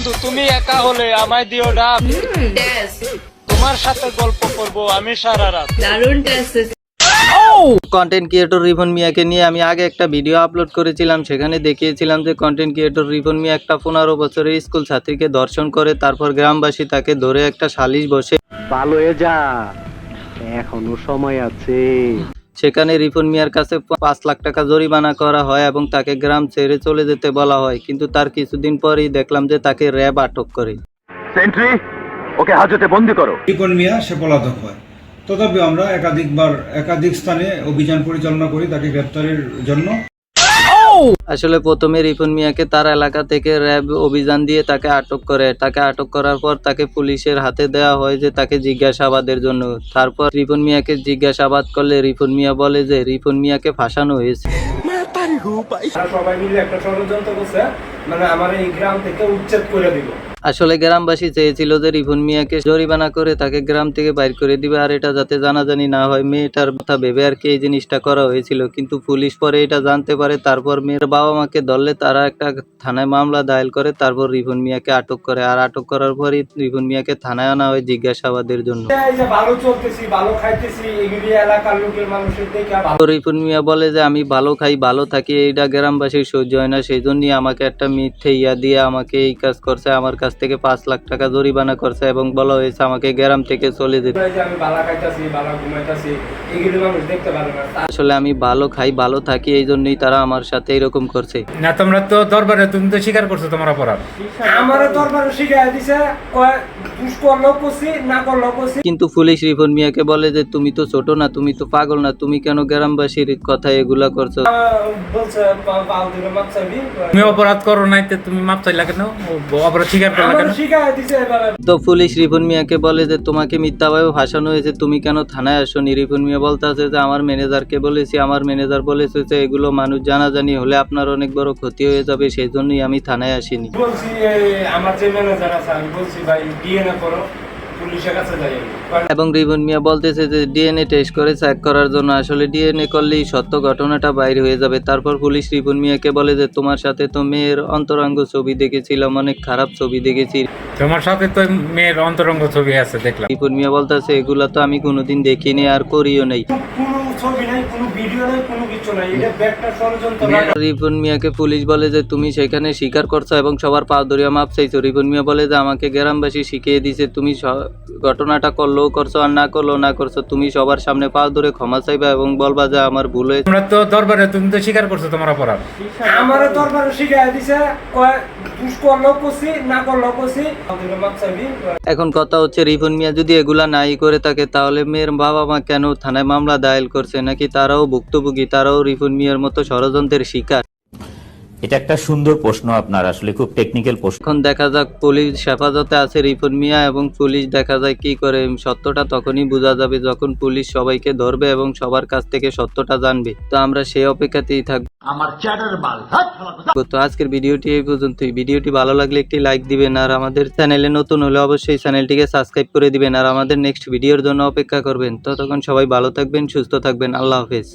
বন্ধু তুমি একা হলে আমায় দিও ডাব, তোমার সাথে গল্প করব আমি সারা রাত। দারুণ টেস্ট। কন্টেন্ট ক্রিয়েটর রিপন মিয়াকে নিয়ে আমি আগে একটা ভিডিও আপলোড করেছিলাম। সেখানে দেখিয়েছিলাম যে কন্টেন্ট ক্রিয়েটর রিপন মিয়া একটা 15 বছরের স্কুল ছাত্রীকে ধর্ষণ করে, তারপর গ্রামবাসী তাকে ধরে একটা সালিশ বসে। ভালো হয়ে যা, এখনো সময় আছে। সেখানে রিপন মিয়ার কাছে 5 লাখ টাকা জরিমানা করা হয় এবং তাকে গ্রাম ছেড়ে চলে যেতে বলা হয়, কিন্তু তার কিছুদিন পরেই দেখলাম যে তাকে র্যাব আটক করে। সেন্ট্রি, ওকে হাজতে বন্দি করো। রিপন মিয়া সে পলাতক হয়। তথাপি আমরা একাধিক স্থানে অভিযান পরিচালনা করি তাকে গ্রেপ্তারের জন্য। আসলে প্রথমে রিপন মিয়াকে তার এলাকা থেকে র্যাব অভিযান দিয়ে তাকে আটক করে। তাকে আটক করার পর তাকে পুলিশের হাতে দেওয়া হয় যে তাকে জিজ্ঞাসাবাদের জন্য। তারপর রিপন মিয়াকে জিজ্ঞাসাবাদ করলে রিপন মিয়া বলে যে রিপন মিয়াকে ফাঁসানো হয়েছে। সবাই মিলে একটা ষড়যন্ত্র করছে, মানে আমার এই গ্রাম থেকে উচ্ছেদ করে দিব। আসলে গ্রামবাসী চেয়েছিল যে রিপন মিয়াকে জরিমানা করে তাকে গ্রাম থেকে বাইর করে দিবে, আর এটা যাতে জানাজানি না হয় মেয়েটার কথা ভেবে আর কি এই জিনিসটা করা হয়েছিল। কিন্তু পুলিশ পরে এটা জানতে পারে, তারপর মেয়ের বাবা মাকে ধরলে তারা একটা থানায় মামলা দায়ের করে, তারপর রিপন মিয়াকে আটক করে। আর আটক করার পরই রিপন মিয়াকে থানায় আনা হয় জিজ্ঞাসাবাদের জন্য। ভালো চলতেছি, ভালো খাইতেছি, এগুলি এলাকার লোকের মানুষের দেখে রিপন মিয়া বলে যে আমি ভালো খাই ভালো থাকি, এইটা গ্রামবাসীর সহ্য হয় না, সেই জন্যই আমাকে একটা মিথ্যে ইয়া দিয়ে আমাকে এই কাজ করছে। আমার কাছ থেকে 5 লাখ টাকা জরিমানা করছে এবং বলা হয়েছে আমাকে গ্রাম থেকে চলে যেতে। আসলে আমি ভালো খাই ভালো থাকি, এই জন্যই তারা আমার সাথে এরকম করছে। না তোমরা তো দরবারে তুমি তো স্বীকার করছো তোমার অপরাধ। আমার দরবারে শিখাই দিছে, কিন্তু পুলিশ রিপন মিয়াকে বলে যে তুমি তো ছোট না, তুমি তো পাগল না, তুমি কেন গ্রামবাসীর কথা এগুলা করছো? তুমি অপরাধ করো নাই, তুমি মাপ চাইলা কেন? অপরাধ স্বীকার করলা কেন? তো পুলিশ রিপন মিয়াকে বলে যে তোমাকে মিথ্যাভাবে ভাসানো হয়েছে, তুমি কেন থানায় আসোনি? রিপন মিয়া বলতে আছে যে আমার ম্যানেজারকে বলেছি, আমার ম্যানেজার বলেছে যে এগুলো মানুষ জানাজানি হলে আপনার অনেক বড় ক্ষতি হয়ে যাবে, সেই জন্যই আমি থানায় আসিনি। বলছি আমার যে ম্যানেজার আছে আমি বলছি ভাই ডিএনএ করো, পুলিশের কাছে যাই। এবং রিপন মিয়া বলতেছে যে ডিএনএ টেস্ট করে চেক করার জন্য। আসলে ডিএনএ করলেই সত্য ঘটনাটা বাইরে হয়ে যাবে। তারপর পুলিশ রিপন মিয়াকে বলে যে তোমার সাথে তো মেয়ের অন্তরঙ্গ ছবি দেখেছিলাম, অনেক খারাপ ছবি দেখেছি। তোমার সাথে তো মেয়ের অন্তরঙ্গ ছবি আছে দেখলাম। রিপন মিয়া বলতেছে এগুলা তো আমি কোনোদিন দেখিনি আর করিও নাই। রিপন মিয়াকে পুলিশ বলে যে তুমি সেখানে স্বীকার করছো এবং সবার পা ধরিয়া মাপ চাইছো। রিপন মিয়া বলে যে আমাকে গ্রামবাসী শিখিয়ে দিছে, তুমি ঘটনাটা করলেও করছো আর না করলেও না করছো, তুমি সবার সামনে পা ধরে ক্ষমা চাইবা এবং বলবা যে আমার ভুল হয়েছে। তোমরা তো দরবারে তুমি তো স্বীকার করছো তোমার অপরাধ। আমার দরবারে শিখাই দিছে, এখন কথা হচ্ছে রিপন মিয়া যদি এগুলা নাই করে থাকে তাহলে মেয়ের বাবা মা কেন থানায় মামলা দায়ের করছে? নাকি তারাও ভুক্তভোগী, তারাও রিপন মিয়ার মতো ষড়যন্ত্রের শিকার? এটা একটা সুন্দর প্রশ্ন, আপনার আসলে খুব টেকনিক্যাল প্রশ্ন। এখন দেখা যাক পুলিশ হেফাজতে আছে রিপন মিয়া, এবং পুলিশ দেখা যায় কি করে। সত্যটা তখনই বোঝা যাবে যখন পুলিশ সবাইকে ধরবে এবং সবার কাছ থেকে সত্যটা জানবে। তো আমরা সেই অপেক্ষাতেই থাকবো। তো আজকের ভিডিওটি এই পর্যন্তই। ভিডিওটি ভালো লাগলে একটি লাইক দিবেন, আর আমাদের চ্যানেলে নতুন হলে অবশ্যই চ্যানেলটিকে সাবস্ক্রাইব করে দিবেন, আর আমাদের নেক্সট ভিডিওর জন্য অপেক্ষা করবেন। ততক্ষণ সবাই ভালো থাকবেন, সুস্থ থাকবেন। আল্লাহ হাফেজ।